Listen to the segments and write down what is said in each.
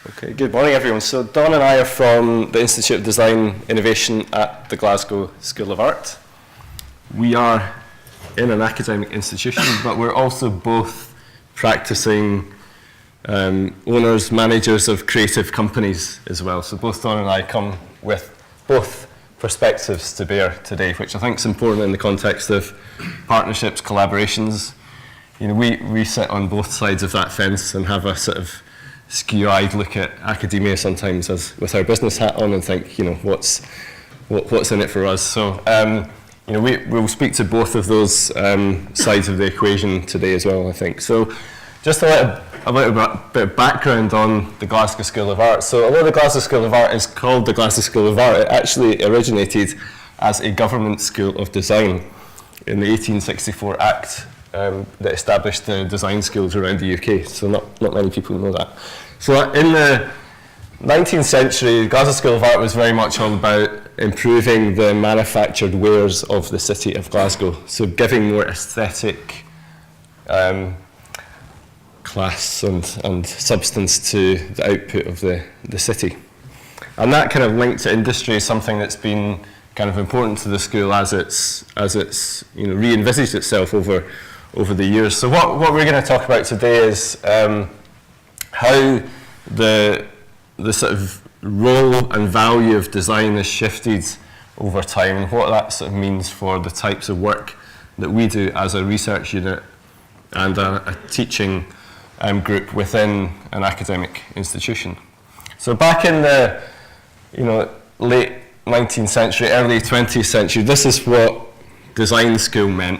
Okay, good morning everyone. So Don and I are from the Institute of Design Innovation at the Glasgow School of Art. We are in an academic institution, but we're also both practicing owners, managers of creative companies as well. So both Don and I come with both perspectives to bear today, which I think is important in the context of partnerships, collaborations. You know, we sit on both sides of that fence and have a sort of skew-eyed look at academia sometimes as with our business hat on and think, you know, what's in it for us. So, you know, we'll speak to both of those sides of the equation today as well, I think. So, just a little bit of background on the Glasgow School of Art. So, although the Glasgow School of Art is called the Glasgow School of Art, it actually originated as a government school of design in the 1864 Act that established the design schools around the UK. So not many people know that. So in the 19th century, the Glasgow School of Art was very much all about improving the manufactured wares of the city of Glasgow. So giving more aesthetic class and substance to the output of the city. And that kind of link to industry is something that's been kind of important to the school as it's you know, re-envisaged itself over the years. So what we're going to talk about today is how the sort of role and value of design has shifted over time and what that sort of means for the types of work that we do as a research unit and a teaching group within an academic institution. So back in the late 19th century, early 20th century, this is what design school meant.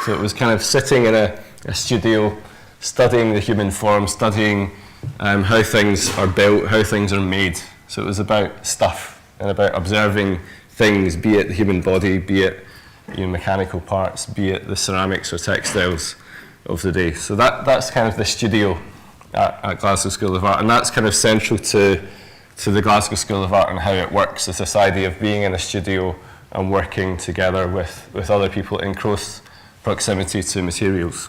So it was kind of sitting in a studio, studying the human form, studying how things are built, how things are made. So it was about stuff and about observing things, be it the human body, be it mechanical parts, be it the ceramics or textiles of the day. So that's kind of the studio at Glasgow School of Art, and that's kind of central to the Glasgow School of Art and how it works. It's this idea of being in a studio and working together with other people in close proximity to materials.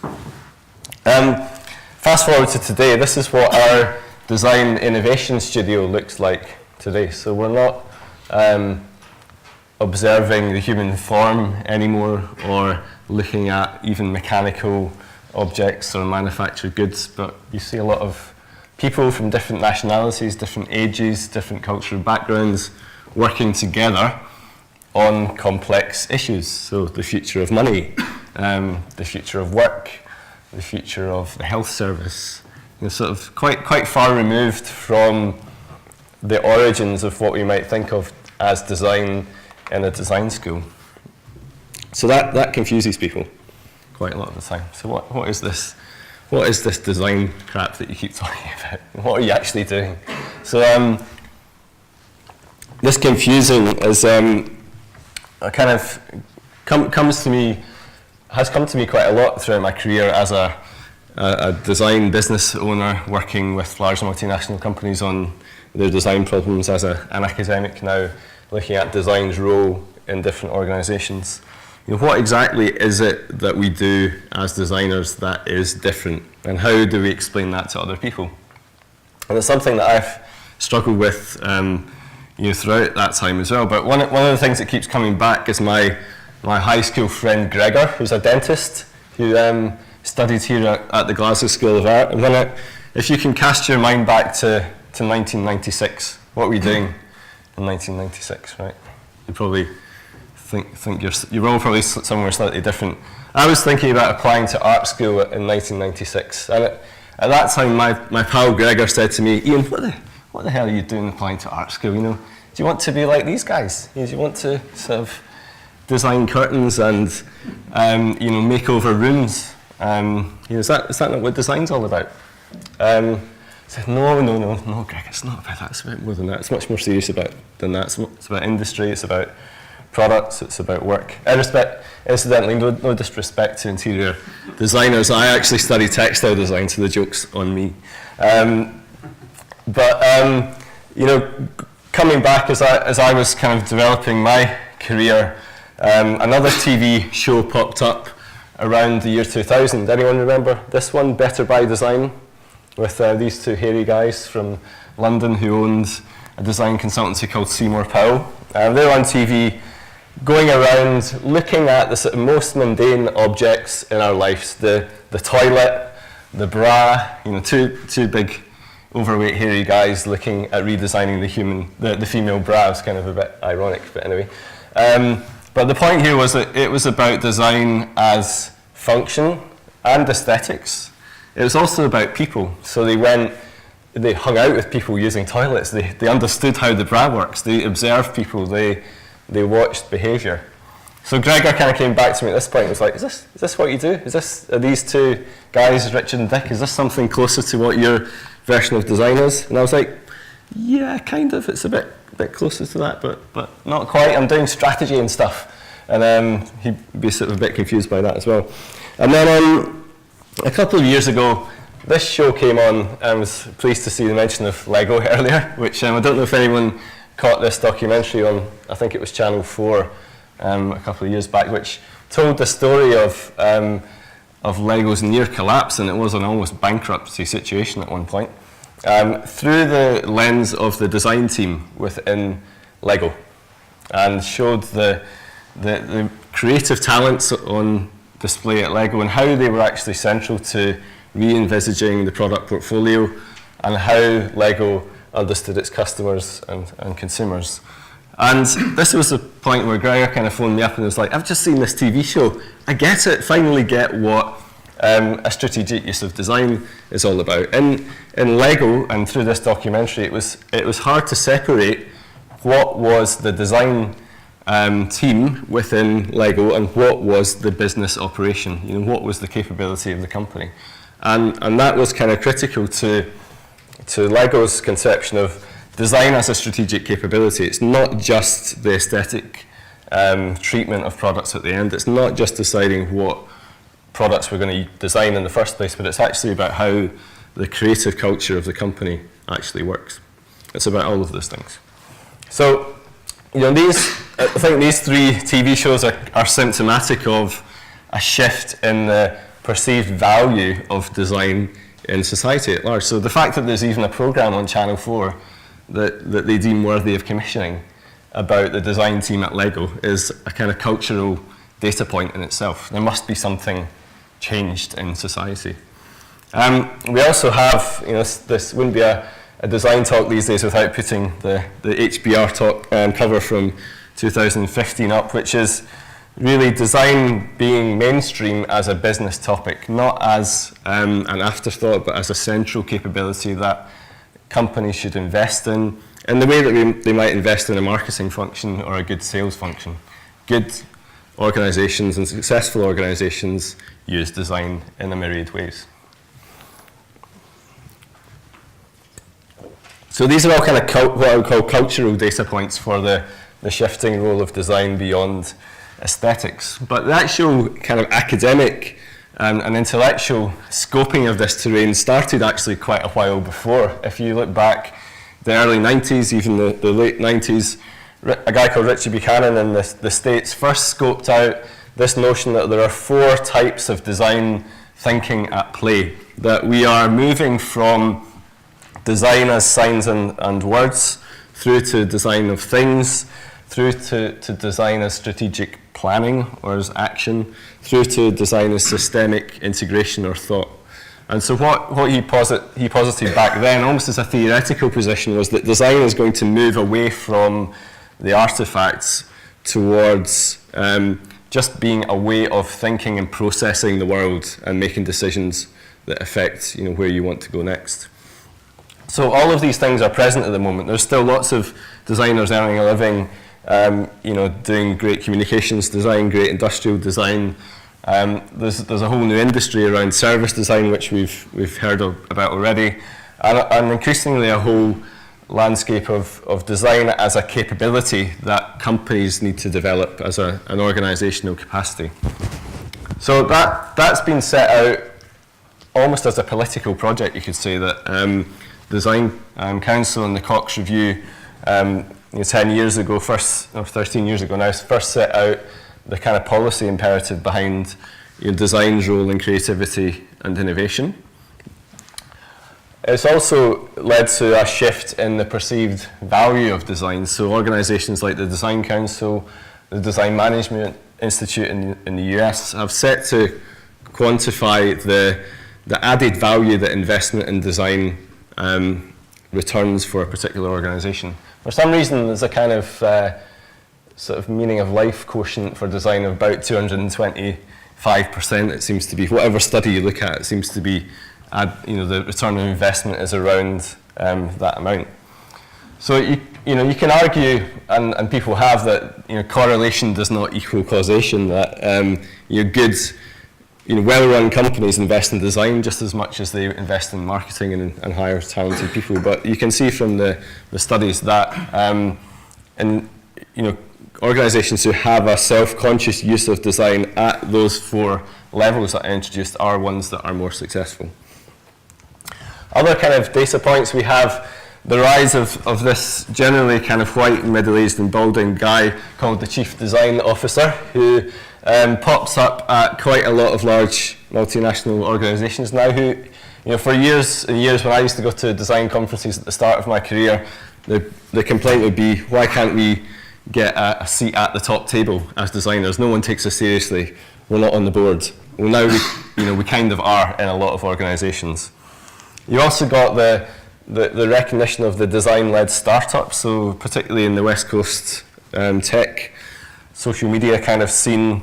Fast forward to today, this is what our design innovation studio looks like today. So we're not observing the human form anymore or looking at even mechanical objects or manufactured goods, but you see a lot of people from different nationalities, different ages, different cultural backgrounds working together on complex issues. So the future of money, the future of work, the future of the health service, sort of quite far removed from the origins of what we might think of as design in a design school. So that confuses people quite a lot of the time. So what is this? What is this design crap that you keep talking about? What are you actually doing? So this confusing is kind of has come to me quite a lot throughout my career as a design business owner working with large multinational companies on their design problems, as an academic now looking at design's role in different organisations. What exactly is it that we do as designers that is different, and how do we explain that to other people? And it's something that I've struggled with throughout that time as well. But one of the things that keeps coming back is my high school friend Gregor, who's a dentist, who studied here at the Glasgow School of Art. And if you can cast your mind back to 1996, what were you doing in 1996, right? You probably think you're all probably somewhere slightly different. I was thinking about applying to art school in 1996, and at that time my pal Gregor said to me, Iain, what the hell are you doing applying to art school? Do you want to be like these guys? Do you want to sort of design curtains and make over rooms? Is that not what design's all about? I said, no, Greg, it's not about that. It's about more than that. It's much more serious than that. It's about industry. It's about products. It's about work. Incidentally, no disrespect to interior designers. I actually study textile design, so the joke's on me. Coming back as I was kind of developing my career, another TV show popped up around the year 2000. Anyone remember this one, Better by Design? with these two hairy guys from London who owned a design consultancy called Seymour Powell. They're on TV going around looking at the sort of most mundane objects in our lives, the toilet, the bra, two big overweight hairy guys looking at redesigning the female bra. It's kind of a bit ironic, but anyway. But the point here was that it was about design as function and aesthetics. It was also about people. So they hung out with people using toilets. They understood how the bra works. They observed people. They watched behaviour. So Gregor kind of came back to me at this point and was like, is this what you do? Are these two guys, Richard and Dick, is this something closer to what your version of design is? And I was like, yeah, kind of. It's a bit closer to that, but not quite. I'm doing strategy and stuff. And he'd be sort of a bit confused by that as well. And then a couple of years ago, this show came on. I was pleased to see the mention of Lego earlier, which I don't know if anyone caught this documentary on, I think it was Channel 4 a couple of years back, which told the story of Lego's near collapse, and it was an almost bankruptcy situation at one point, through the lens of the design team within Lego, and showed the creative talents on display at Lego and how they were actually central to re-envisaging the product portfolio and how Lego understood its customers and consumers. And this was the point where Gregor kind of phoned me up and was like, I've just seen this TV show. I get it, finally get what a strategic use of design is all about. In Lego and through this documentary, it was hard to separate what was the design team within Lego and what was the business operation. What was the capability of the company. And that was kind of critical to Lego's conception of design as a strategic capability. It's not just the aesthetic treatment of products at the end. It's not just deciding what products we're going to design in the first place, but it's actually about how the creative culture of the company actually works. It's about all of those things. So, I think these three TV shows are symptomatic of a shift in the perceived value of design in society at large. So the fact that there's even a programme on Channel 4 that they deem worthy of commissioning about the design team at Lego is a kind of cultural data point in itself. There must be something changed in society. We also have, this wouldn't be a design talk these days without putting the HBR talk cover from 2015 up, which is really design being mainstream as a business topic, not as an afterthought, but as a central capability that companies should invest in the way that they might invest in a marketing function or a good sales function. Good organisations and successful organisations use design in a myriad ways. So these are all kind of what I would call cultural data points for the shifting role of design beyond aesthetics. But the actual kind of academic and intellectual scoping of this terrain started actually quite a while before. If you look back the early 90s, even the late 90s, a guy called Richard Buchanan in the States first scoped out this notion that there are 4 types of design thinking at play, that we are moving from design as signs and words, through to design of things, through to design as strategic planning or as action, through to design as systemic integration or thought. And so what he posited back then, almost as a theoretical position, was that design is going to move away from the artifacts towards just being a way of thinking and processing the world and making decisions that affect where you want to go next. So all of these things are present at the moment. There's still lots of designers earning a living, doing great communications design, great industrial design. There's a whole new industry around service design, which we've heard about already, and increasingly a whole landscape of design as a capability that companies need to develop as an organisational capacity. So that's been set out almost as a political project, you could say, that Design Council and the Cox Review 10 years ago, or 13 years ago now, first set out the kind of policy imperative behind design's role in creativity and innovation. it's also led to a shift in the perceived value of design. So organisations like the Design Council, the Design Management Institute in the US have set to quantify the added value that investment in design returns for a particular organisation. For some reason, there's a kind of sort of meaning of life quotient for design of about 225%. It seems to be, whatever study you look at, it seems to be, the return on investment is around that amount. So you can argue, and people have, that correlation does not equal causation. That good, well-run companies invest in design just as much as they invest in marketing and hire talented people. But you can see from the studies that organisations who have a self-conscious use of design at those 4 levels that I introduced are ones that are more successful. Other kind of data points, we have the rise of this generally kind of white, middle-aged and balding guy called the Chief Design Officer, who pops up at quite a lot of large multinational organisations now, who, for years and years when I used to go to design conferences at the start of my career, the complaint would be, why can't we get a seat at the top table as designers? No one takes us seriously. We're not on the board. Well, now we kind of are in a lot of organisations. You also got the recognition of the design-led startups, so particularly in the West Coast tech, social media kind of scene,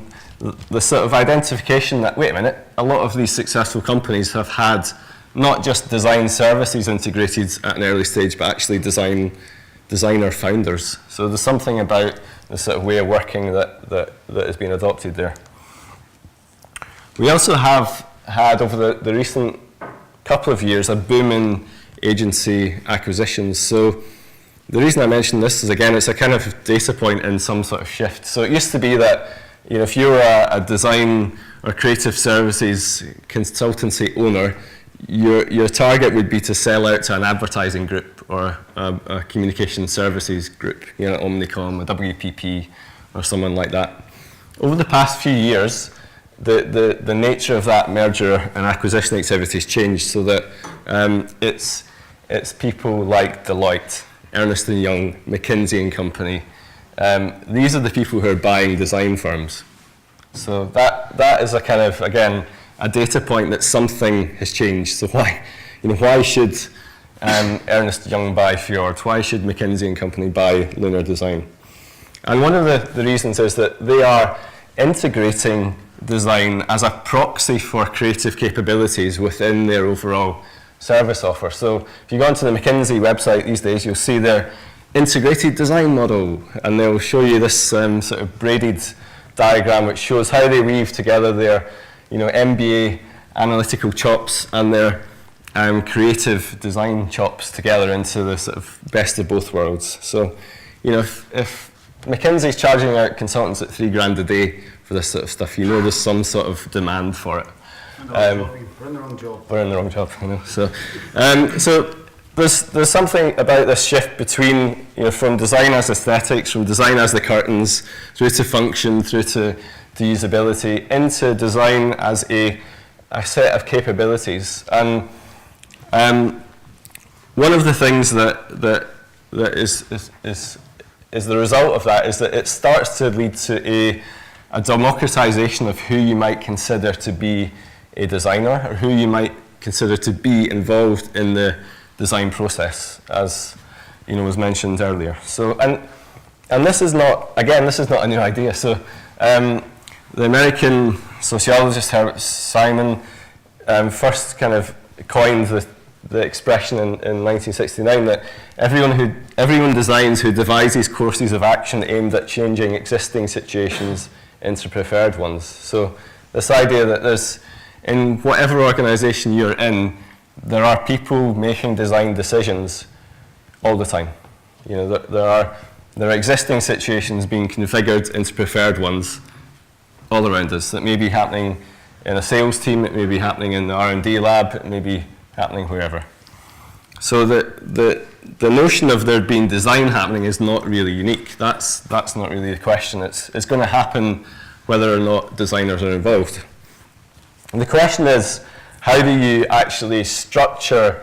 the sort of identification that, wait a minute, a lot of these successful companies have had not just design services integrated at an early stage, but actually designer founders. So there's something about the sort of way of working that has been adopted there. We also have had, over the recent couple of years, a boom in agency acquisitions. So the reason I mention this is, again, it's a kind of data point in some sort of shift. So it used to be that if you were a design or creative services consultancy owner, your target would be to sell out to an advertising group or a communication services group, Omnicom, a WPP, or someone like that. Over the past few years, the nature of that merger and acquisition activities changed, so that it's people like Deloitte, Ernst & Young, McKinsey & Company. These are the people who are buying design firms. So that is a kind of, again, a data point that something has changed. So why should Ernst & Young buy Fjord? Why should McKinsey & Company buy Lunar Design? And one of the reasons is that they are integrating design as a proxy for creative capabilities within their overall service offer. So if you go onto the McKinsey website these days, you'll see their integrated design model, and they'll show you this sort of braided diagram which shows how they weave together their MBA analytical chops and their creative design chops together into the sort of best of both worlds. So if McKinsey's charging out consultants at $3,000 a day for this sort of stuff, there's some sort of demand for it. We're in the wrong job. We're in the wrong job, So, so there's something about this shift between, from design as aesthetics, from design as the curtains, through to function, through to usability, into design as a set of capabilities. And one of the things that is the result of that is that it starts to lead to a democratization of who you might consider to be a designer, or who you might consider to be involved in the design process, as was mentioned earlier. So, and this is not a new idea. So, the American sociologist Herbert Simon first kind of coined the expression in 1969 that everyone designs who devises courses of action aimed at changing existing situations into preferred ones. So this idea that in whatever organisation you're in, there are people making design decisions all the time. There are existing situations being configured into preferred ones all around us. That may be happening in a sales team, it may be happening in the R&D lab, it may be happening wherever. So the notion of there being design happening is not really unique. That's not really the question. It's going to happen whether or not designers are involved. And the question is, how do you actually structure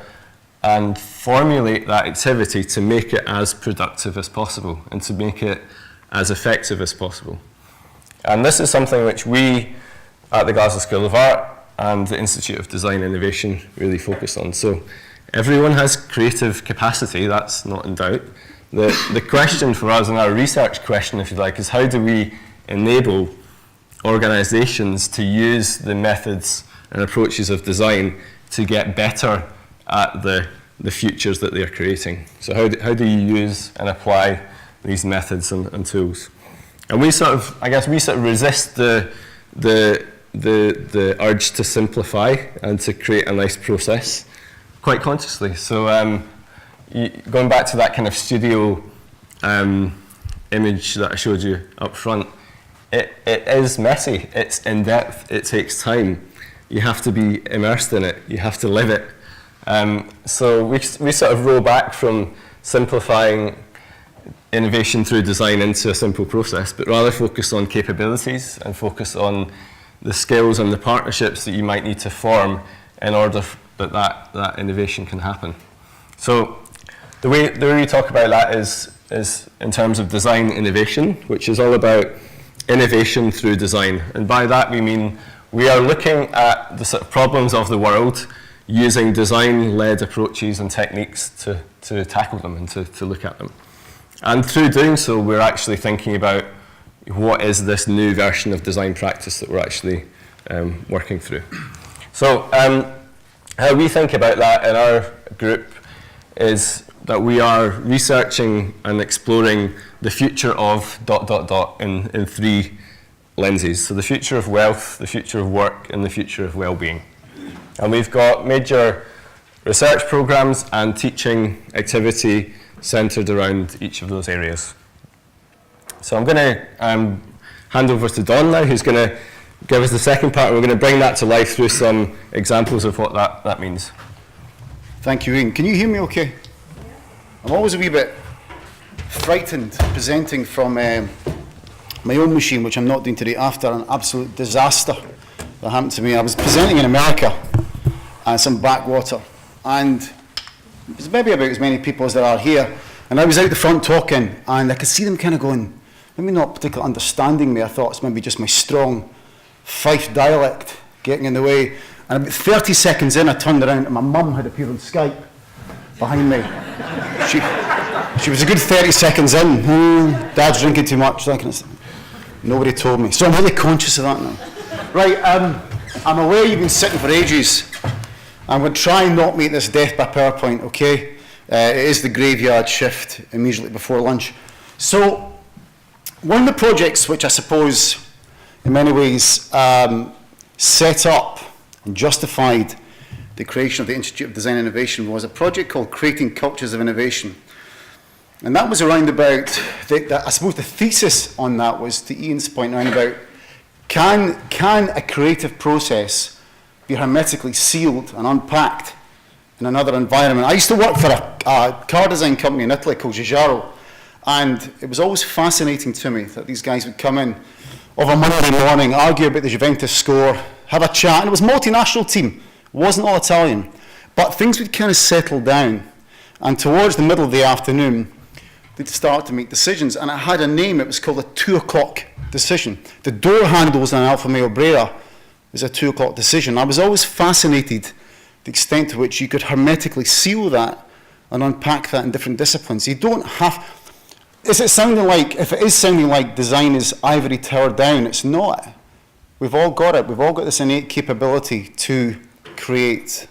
and formulate that activity to make it as productive as possible and to make it as effective as possible. And this is something which we at the Glasgow School of Art and the Institute of Design Innovation really focus on. So everyone has creative capacity, that's not in doubt. The question for us, and our research question, if you like, is how do we enable organisations to use the methods and approaches of design to get better at the futures that they're creating. So how do you use and apply these methods and tools? And we sort of resist the urge to simplify and to create a nice process quite consciously. So going back to that kind of studio image that I showed you up front, it is messy, it's in depth, it takes time. You have to be immersed in it, you have to live it. So we sort of roll back from simplifying innovation through design into a simple process, but rather focus on capabilities and focus on the skills and the partnerships that you might need to form in order that innovation can happen. So the way we talk about that is in terms of design innovation, which is all about innovation through design. And by that we mean we are looking at the sort of problems of the world using design-led approaches and techniques to tackle them and to look at them. And through doing so, we're actually thinking about what is this new version of design practice that we're actually working through. So how we think about that in our group is that we are researching and exploring the future of ... in three lenses. So the future of wealth, the future of work, and the future of well-being. And we've got major research programs and teaching activity centred around each of those areas. So I'm going to hand over to Don now, who's going to give us the second part, and we're going to bring that to life through some examples of what that means. Thank you, Iain. Can you hear me okay? I'm always a wee bit frightened presenting from my own machine, which I'm not doing today, after an absolute disaster that happened to me. I was presenting in America at some backwater, and there's maybe about as many people as there are here, and I was out the front talking, and I could see them kind of going, maybe not particularly understanding me. I thought it's maybe just my strong Fife dialect getting in the way. And about 30 seconds in, I turned around and my mum had appeared on Skype behind me. She was a good 30 seconds in. Dad's drinking too much. That kind of stuff. Nobody told me. So I'm really conscious of that now. Right, I'm aware you've been sitting for ages. I'm going to try and not make this death by PowerPoint, okay? It is the graveyard shift immediately before lunch. So one of the projects which I suppose in many ways set up and justified the creation of the Institute of Design and Innovation was a project called Creating Cultures of Innovation. And that was around about, I suppose the thesis on that was, to Iain's point, around about can a creative process be hermetically sealed and unpacked in another environment? I used to work for a car design company in Italy called Giugiaro, and it was always fascinating to me that these guys would come in of a Monday morning, argue about the Juventus score, have a chat, and it was a multinational team, it wasn't all Italian, but things would kind of settle down, and towards the middle of the afternoon, they'd start to make decisions, and it had a name. It was called a 2 o'clock decision. The door handles on an Alfa Romeo Brera is a 2 o'clock decision. I was always fascinated the extent to which you could hermetically seal that and unpack that in different disciplines. You don't have. Is it sounding like? If it is sounding like design is ivory tower down, it's not. We've all got it. We've all got this innate capability to create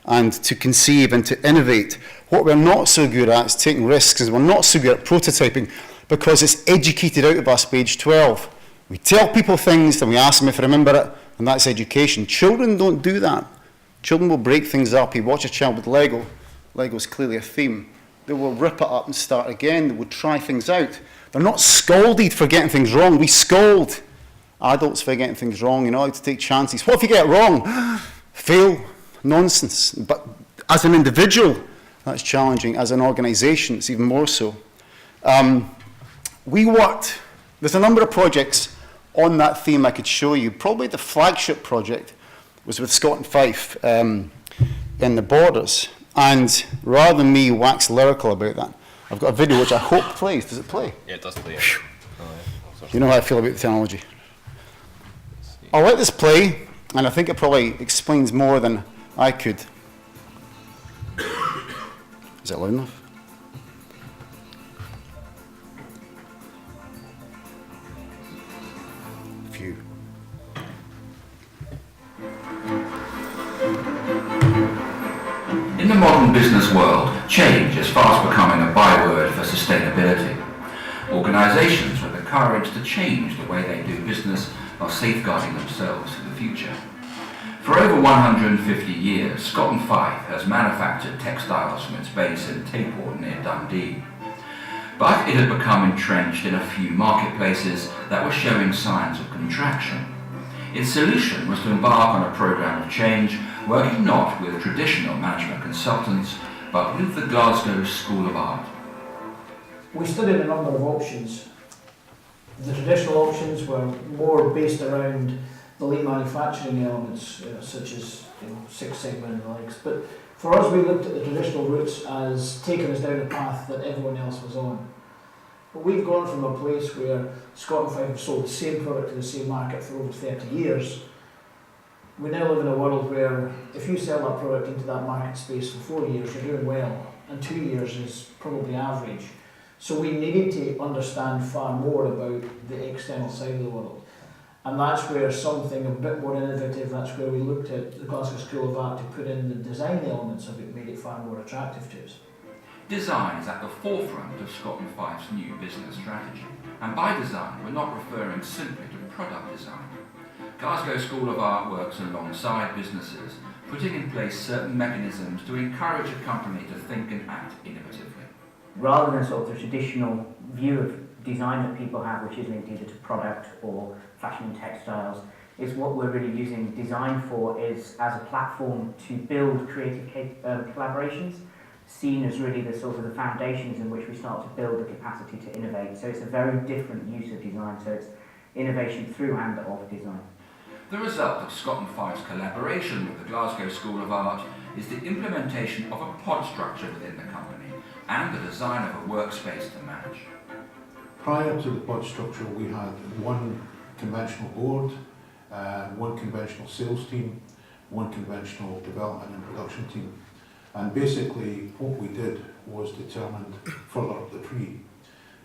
and to conceive and to innovate. What we're not so good at is taking risks, and we're not so good at prototyping because it's educated out of us by age 12. We tell people things and we ask them if they remember it, and that's education. Children don't do that. Children will break things up. You watch a child with Lego. Lego's clearly a theme. They will rip it up and start again. They will try things out. They're not scolded for getting things wrong. We scold adults for getting things wrong, you know, how to take chances. What if you get it wrong? Fail. Nonsense. But as an individual, that's challenging. As an organisation, it's even more so. There's a number of projects on that theme I could show you. Probably the flagship project was with Scott and Fife in the Borders. And rather than me wax lyrical about that, I've got a video which I hope plays. Does it play? Yeah, it does play. You know how I feel about the technology. I'll let this play, and I think it probably explains more than I could. Is it loud enough? Phew. In the modern business world, change is fast becoming a byword for sustainability. Organisations with the courage to change the way they do business are safeguarding themselves for the future. For over 150 years, Scott and Fife has manufactured textiles from its base in Taport near Dundee. But it had become entrenched in a few marketplaces that were showing signs of contraction. Its solution was to embark on a programme of change, working not with traditional management consultants, but with the Glasgow School of Art. We studied a number of options. The traditional options were more based around the lean manufacturing elements, such as Six Sigma and the likes. But for us, we looked at the traditional routes as taking us down a path that everyone else was on. But we've gone from a place where Scott and Fife have sold the same product to the same market for over 30 years. We now live in a world where if you sell that product into that market space for 4 years, you're doing well, and 2 years is probably average. So we needed to understand far more about the external side of the world. And that's where something a bit more innovative, that's where we looked at the Glasgow School of Art to put in the design elements of it, made it far more attractive to us. Design is at the forefront of Scott and Fife's new business strategy. And by design, we're not referring simply to product design. Glasgow School of Art works alongside businesses, putting in place certain mechanisms to encourage a company to think and act innovatively. Rather than sort of the traditional view of design that people have, which is linked either to product or fashion and textiles, is what we're really using design for is as a platform to build creative collaborations, seen as really the sort of the foundations in which we start to build the capacity to innovate. So it's a very different use of design, so it's innovation through and of design. The result of Scott and Fife's collaboration with the Glasgow School of Art is the implementation of a pod structure within the company and the design of a workspace to match. Prior to the pod structure, we had one conventional board, one conventional sales team, one conventional development and production team. And basically what we did was determined further up the tree.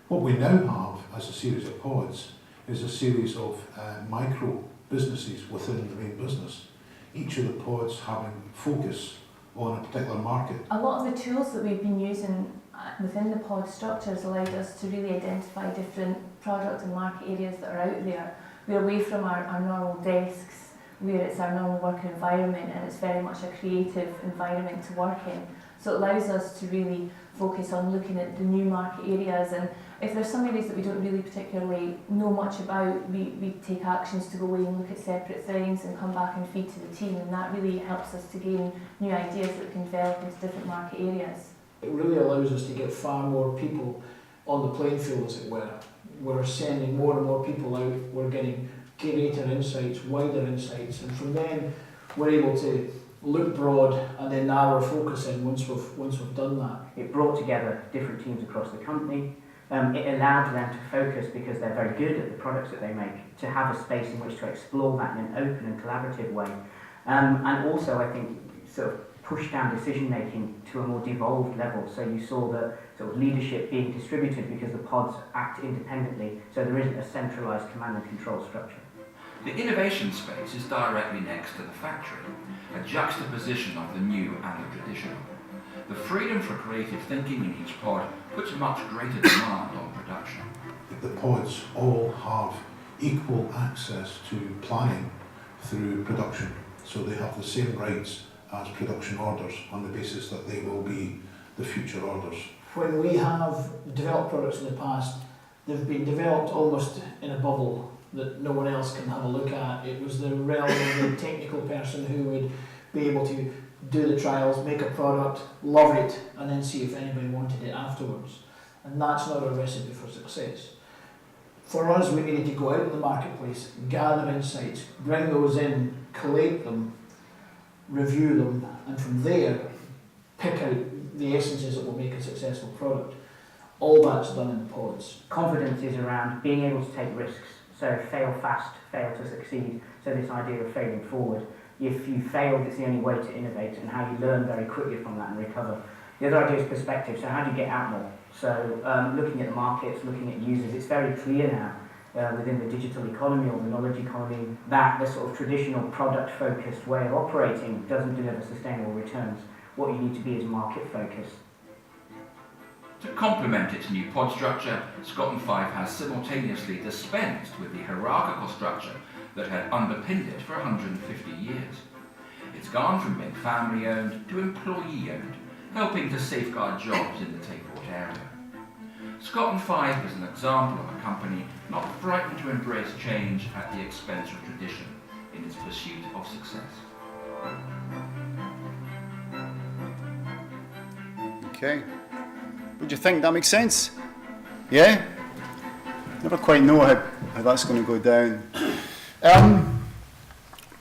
What we now have as a series of pods is a series of micro businesses within the main business, each of the pods having focus on a particular market. A lot of the tools that we've been using within the pod structure has allowed us to really identify different product and market areas that are out there. We're away from our normal desks, where it's our normal work environment, and it's very much a creative environment to work in. So it allows us to really focus on looking at the new market areas, and if there's some areas that we don't really particularly know much about, we take actions to go away and look at separate things and come back and feed to the team, and that really helps us to gain new ideas that we can develop into different market areas. It really allows us to get far more people on the playing field, as it were. We're sending more and more people out, we're getting greater insights, wider insights, and from then we're able to look broad and then narrow our focus in once we've done that. It brought together different teams across the company. It allowed them to focus, because they're very good at the products that they make, to have a space in which to explore that in an open and collaborative way. And also, I think, sort of push down decision making to a more devolved level. So you saw the sort of leadership being distributed because the pods act independently, so there isn't a centralised command and control structure. The innovation space is directly next to the factory, a juxtaposition of the new and the traditional. The freedom for creative thinking in each pod puts much greater demand on production. The pods all have equal access to planning through production, so they have the same rights as production orders on the basis that they will be the future orders. When we have developed products in the past, they've been developed almost in a bubble that no one else can have a look at. It was the realm of the technical person who would be able to do the trials, make a product, love it, and then see if anybody wanted it afterwards. And that's not a recipe for success. For us, we needed to go out in the marketplace, gather insights, bring those in, collate them, review them, and from there pick out the essences that will make a successful product. All that's done in the pods. Confidence is around being able to take risks. So fail fast, fail to succeed. So this idea of failing forward. If you failed, it's the only way to innovate, and how you learn very quickly from that and recover. The other idea is perspective. So how do you get out more? So looking at the markets, looking at users, it's very clear now within the digital economy or the knowledge economy that the sort of traditional product-focused way of operating doesn't deliver sustainable returns. What you need to be is market-focused. To complement its new pod structure, Scotland 5 has simultaneously dispensed with the hierarchical structure that had underpinned it for 150 years. It's gone from being family-owned to employee-owned, helping to safeguard jobs in the Tayport area. Scotland 5 is an example of a company not frightened to embrace change at the expense of tradition in its pursuit of success. Okay. What do you think? That makes sense? Yeah? Never quite know how that's going to go down.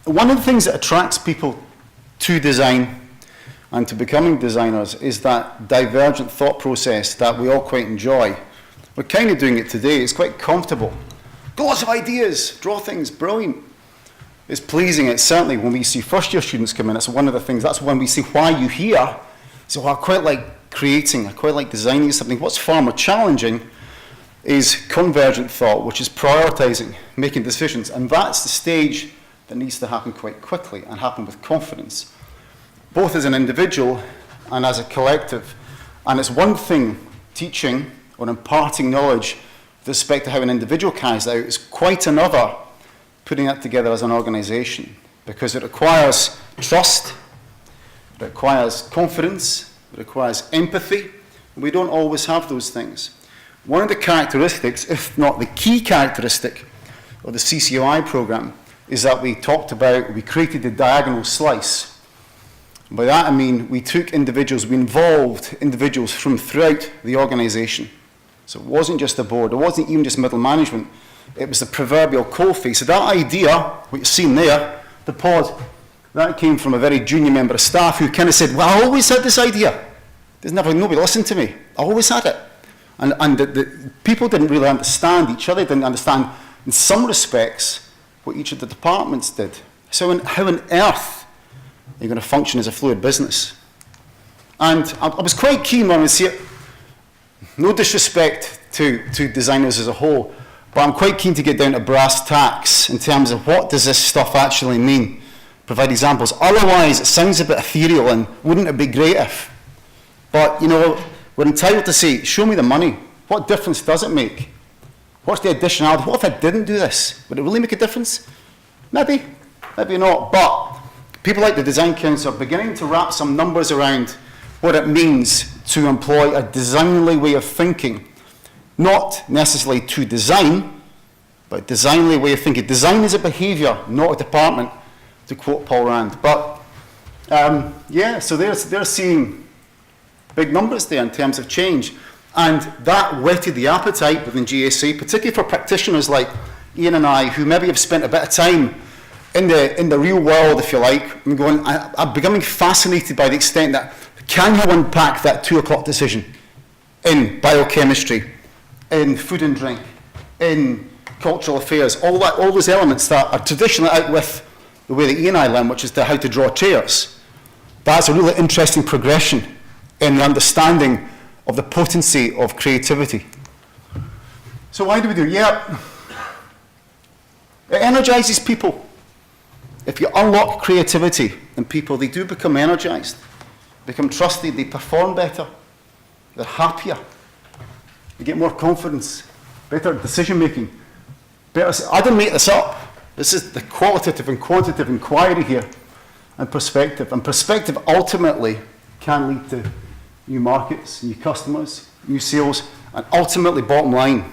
One of the things that attracts people to design and to becoming designers is that divergent thought process that we all quite enjoy. We're kind of doing it today. It's quite comfortable. Got lots of ideas, draw things, brilliant. It's pleasing. It's certainly when we see first year students come in, it's one of the things, that's when we see why you here. So I quite like creating, I quite like designing something. What's far more challenging is convergent thought, which is prioritizing, making decisions. And that's the stage that needs to happen quite quickly and happen with confidence, both as an individual and as a collective. And it's one thing teaching or imparting knowledge with respect to how an individual carries that out. It's quite another putting that together as an organisation, because it requires trust, it requires confidence, it requires empathy. We don't always have those things. One of the characteristics, if not the key characteristic, of the CCOI programme is that we created the diagonal slice. By that I mean we took individuals, we involved individuals from throughout the organisation. So it wasn't just the board, it wasn't even just middle management, it was the proverbial coalface. So that idea, what you've seen there, the pod, that came from a very junior member of staff who kind of said, well, I always had this idea. Nobody listened to me. I always had it. And the people didn't really understand each other, didn't understand, in some respects, what each of the departments did. So how on earth are you going to function as a fluid business? And I was quite keen when I see it, no disrespect to designers as a whole, but I'm quite keen to get down to brass tacks in terms of what does this stuff actually mean. Provide examples. Otherwise, it sounds a bit ethereal, and wouldn't it be great if? But, you know, we're entitled to say, show me the money. What difference does it make? What's the additionality? What if I didn't do this? Would it really make a difference? Maybe, maybe not. But people like the Design Council are beginning to wrap some numbers around what it means to employ a designly way of thinking. Not necessarily to design, but a designly way of thinking. Design is a behaviour, not a department, to quote Paul Rand. But, yeah, so they're seeing big numbers there in terms of change. And that whetted the appetite within GSA, particularly for practitioners like Iain and I, who maybe have spent a bit of time in the real world, if you like, and going, I'm becoming fascinated by the extent that, can you unpack that 2 o'clock decision in biochemistry, in food and drink, in cultural affairs, all those elements that are traditionally out with the way that Iain and I learn, which is how to draw chairs. That's a really interesting progression in the understanding of the potency of creativity. So why do we do it? Yeah, it energizes people. If you unlock creativity in people, they do become energized, become trusted, they perform better, they're happier, they get more confidence, better decision making. I didn't make this up. This is the qualitative and quantitative inquiry here, and perspective. And perspective ultimately can lead to new markets, new customers, new sales, and ultimately bottom line,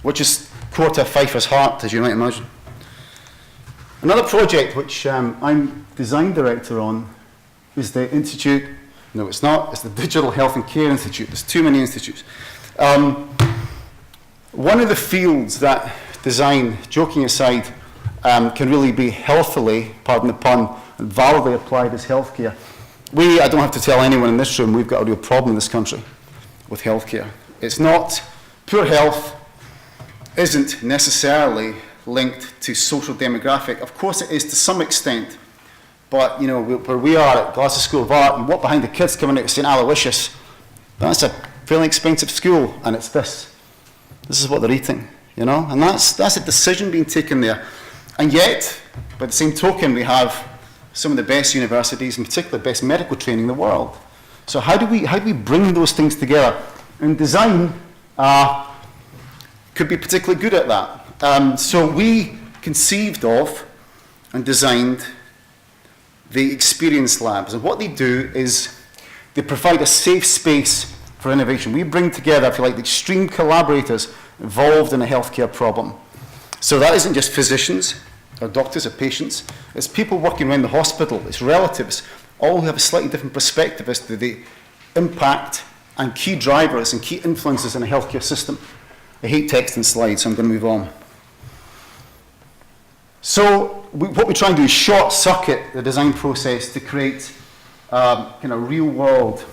which is core to a Fifer's heart, as you might imagine. Another project which I'm design director on is the Institute. No, it's not. It's the Digital Health and Care Institute. There's too many institutes. One of the fields that design, joking aside, can really be healthily, pardon the pun, and validly applied as healthcare I don't have to tell anyone in this room, we've got a real problem in this country with healthcare. It's not, poor health isn't necessarily linked to social demographic. Of course it is to some extent, but you know, where we are at Glasgow School of Art, and walk behind the kids coming out of St Aloysius, that's a fairly expensive school, and it's this. This is what they're eating, you know, and that's a decision being taken there. And yet, by the same token, we have some of the best universities, in particular best medical training in the world. So how do we bring those things together? And design could be particularly good at that. So we conceived of and designed the experience labs. And what they do is they provide a safe space for innovation. We bring together, if you like, the extreme collaborators involved in a healthcare problem. So that isn't just physicians or doctors or patients. It's people working around the hospital. It's relatives, all who have a slightly different perspective as to the impact and key drivers and key influences in a healthcare system. I hate text and slides, so I'm going to move on. So what we try and do is short-circuit the design process to create kind of real-world,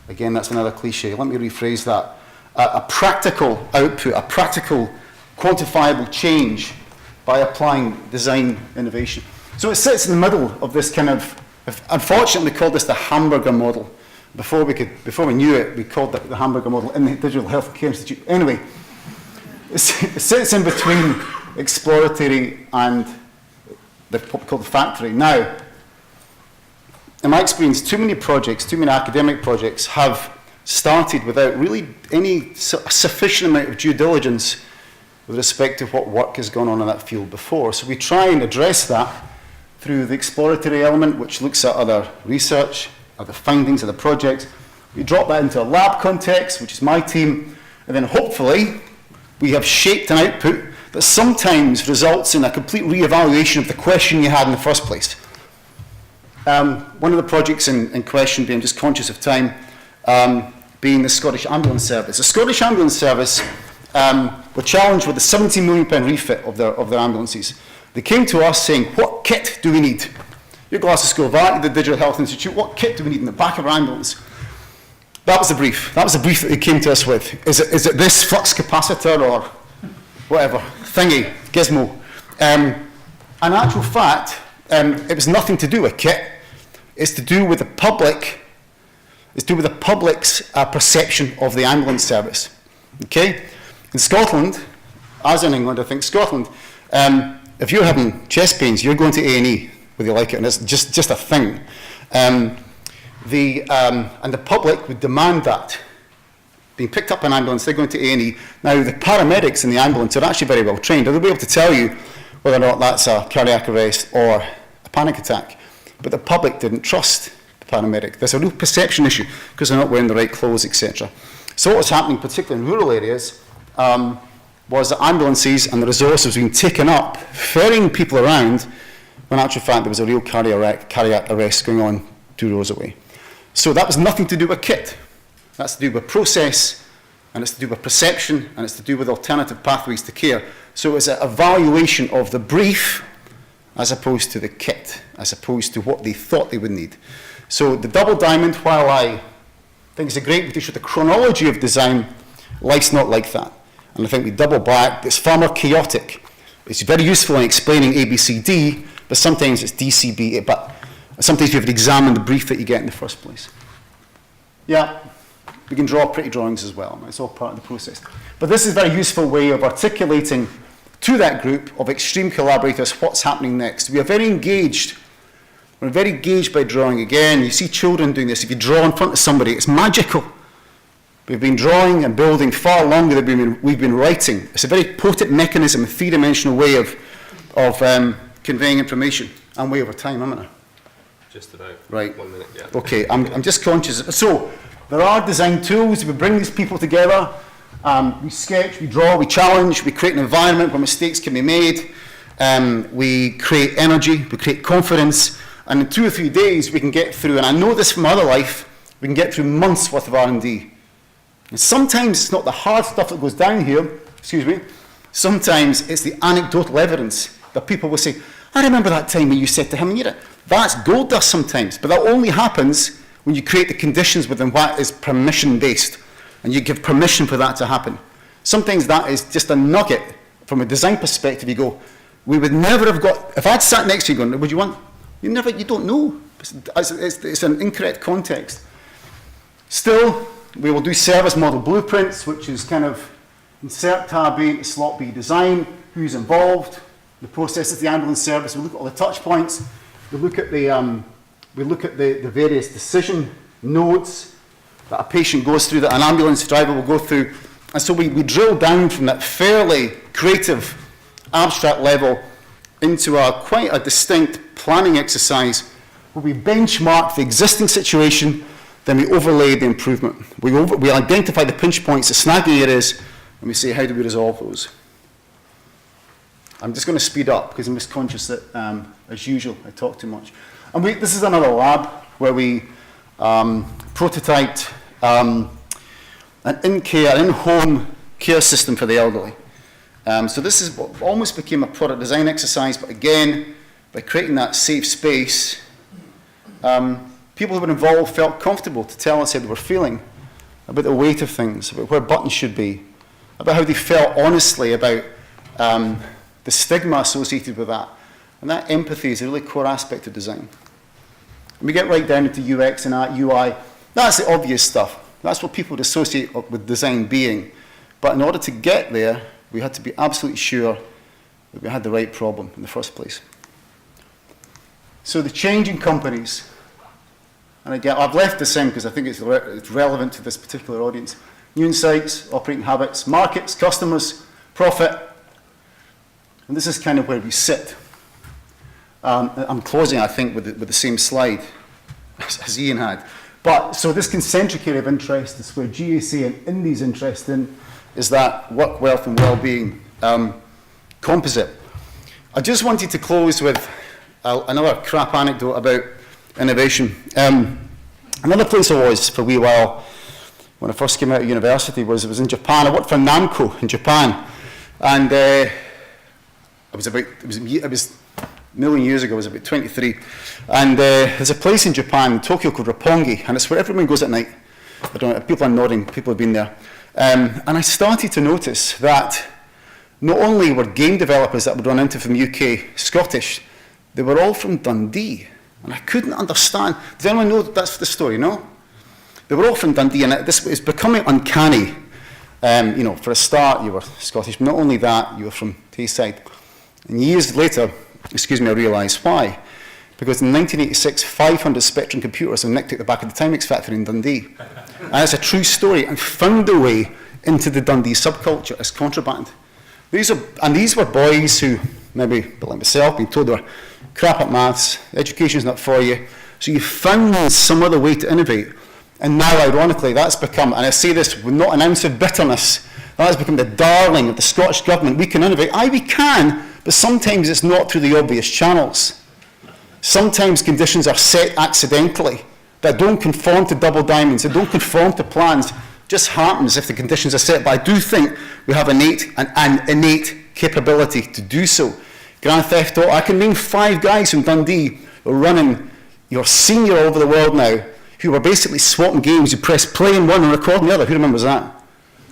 again, that's another cliche, let me rephrase that, a practical output, a practical quantifiable change by applying design innovation. So it sits in the middle of this kind of, unfortunately we called this the hamburger model. Before we knew it, we called it the hamburger model in the Digital Healthcare Institute. Anyway, it sits in between exploratory and what we call the factory. Now, in my experience, too many academic projects have started without really any sufficient amount of due diligence with respect to what work has gone on in that field before. So we try and address that through the exploratory element, which looks at other research, other findings of the projects. We drop that into a lab context, which is my team, and then hopefully we have shaped an output that sometimes results in a complete re-evaluation of the question you had in the first place. One of the projects in question, being just conscious of time, being the Scottish Ambulance Service. The Scottish Ambulance Service were challenged with a £17 million refit of their ambulances. They came to us saying, what kit do we need? Your Glasgow School of Art, the Digital Health Institute, what kit do we need in the back of our ambulance? That was the brief. That was the brief that they came to us with. Is it this flux capacitor or whatever, thingy, gizmo? In actual fact, it was nothing to do with kit. It's to do with the public. It's to do with the public's perception of the ambulance service. Okay? In Scotland, as in England, I think Scotland, if you're having chest pains, you're going to A&E, whether you like it, and it's just a thing. And the public would demand that. Being picked up in an ambulance, they're going to A&E. Now, the paramedics in the ambulance are actually very well trained. They'll be able to tell you whether or not that's a cardiac arrest or a panic attack. But the public didn't trust the paramedic. There's a real perception issue because they're not wearing the right clothes, etc. So what was happening, particularly in rural areas, was that ambulances and the resources being taken up, ferrying people around, when in actual fact there was a real cardiac arrest going on 2 rows away. So that was nothing to do with kit. That's to do with process, and it's to do with perception, and it's to do with alternative pathways to care. So it was an evaluation of the brief as opposed to the kit, as opposed to what they thought they would need. So the double diamond, while I think it's a great way to show the chronology of design, life's not like that. And I think we double back, it's far more chaotic. It's very useful in explaining ABCD, but sometimes it's DCB, but sometimes you have to examine the brief that you get in the first place. Yeah, we can draw pretty drawings as well. It's all part of the process. But this is a very useful way of articulating to that group of extreme collaborators what's happening next. We are very engaged. We're very engaged by drawing. Again, you see children doing this. If you draw in front of somebody, it's magical. We've been drawing and building far longer than we've been writing. It's a very potent mechanism, a three-dimensional way of conveying information. I'm way over time, haven't I? Just about. Right. 1 minute, yeah. Okay, I'm just conscious. So, there are design tools. We bring these people together. We sketch, we draw, we challenge, we create an environment where mistakes can be made. We create energy, we create confidence. And in 2 or 3 days, we can get through, and I know this from other life, we can get through months worth of R&D. And sometimes it's not the hard stuff that goes down here, excuse me, sometimes it's the anecdotal evidence that people will say, I remember that time when you said to him, that's gold dust sometimes, but that only happens when you create the conditions within what is permission-based, and you give permission for that to happen. Sometimes that is just a nugget. From a design perspective, you go, we would never have got, if I'd sat next to you going, would you want, you don't know. It's an incorrect context. Still, we will do service model blueprints, which is kind of insert tab A into slot B design, who's involved, the processes, the ambulance service, we look at all the touch points, we look at the various decision nodes that a patient goes through, that an ambulance driver will go through. And so we drill down from that fairly creative, abstract level into quite a distinct planning exercise where we benchmark the existing situation, then we overlay the improvement. We identify the pinch points, the snagging areas, and we say, how do we resolve those? I'm just going to speed up because I'm just conscious that, as usual, I talk too much. And this is another lab where we prototyped an in-home care system for the elderly. So this is what almost became a product design exercise, but again, by creating that safe space, people who were involved felt comfortable to tell us how they were feeling about the weight of things, about where buttons should be, about how they felt honestly about the stigma associated with that. And that empathy is a really core aspect of design. And we get right down into UX and UI. That's the obvious stuff. That's what people would associate with design being. But in order to get there, we had to be absolutely sure that we had the right problem in the first place. So the change in companies, and again, I've left this in because I think it's relevant to this particular audience. New insights, operating habits, markets, customers, profit. And this is kind of where we sit. I'm closing, I think, with the same slide as Iain had. But so this concentric area of interest is where GAC and Indy's interest in is that work, wealth, and well-being composite. I just wanted to close with another crap anecdote about innovation. Another place I was for a wee while when I first came out of university was in Japan. I worked for Namco in Japan, and it was a million years ago. I was about 23, and there's a place in Japan, Tokyo, called Roppongi, and it's where everyone goes at night. I don't know, people are nodding, people have been there. And I started to notice that not only were game developers that would run into from the UK Scottish, they were all from Dundee. And I couldn't understand. Does anyone know that that's the story? No? They were all from Dundee, and this is becoming uncanny. For a start, you were Scottish. But not only that, you were from Tayside. And years later, I realised why. Because in 1986, 500 Spectrum computers were nicked at the back of the Timex factory in Dundee. And it's a true story, and found their way into the Dundee subculture as contraband. These were boys who, maybe a bit like myself, been told they were crap at maths, education's not for you. So you found some other way to innovate. And now, ironically, that's become, and I say this with not an ounce of bitterness, that has become the darling of the Scottish Government. We can innovate. Aye, we can, but sometimes it's not through the obvious channels. Sometimes conditions are set accidentally that don't conform to double diamonds, that don't conform to plans. Just happens if the conditions are set. But I do think we have an innate capability to do so. Grand Theft Auto, I can name 5 guys from Dundee who are running, senior all over the world now, who were basically swapping games. You press play in one and record in the other. Who remembers that?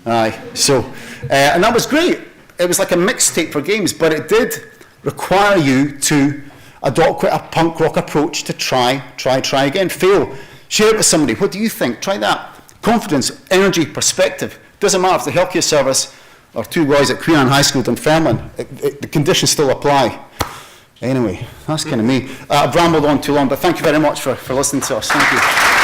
Aye. So, and that was great. It was like a mixtape for games, but it did require you to adopt quite a punk rock approach to try again. Fail. Share it with somebody. What do you think? Try that. Confidence, energy, perspective. Doesn't matter if the healthcare service or 2 guys at Queen Anne High School in Dunfermline. The conditions still apply. Anyway, that's kind of me. I've rambled on too long, but thank you very much for listening to us. Thank you.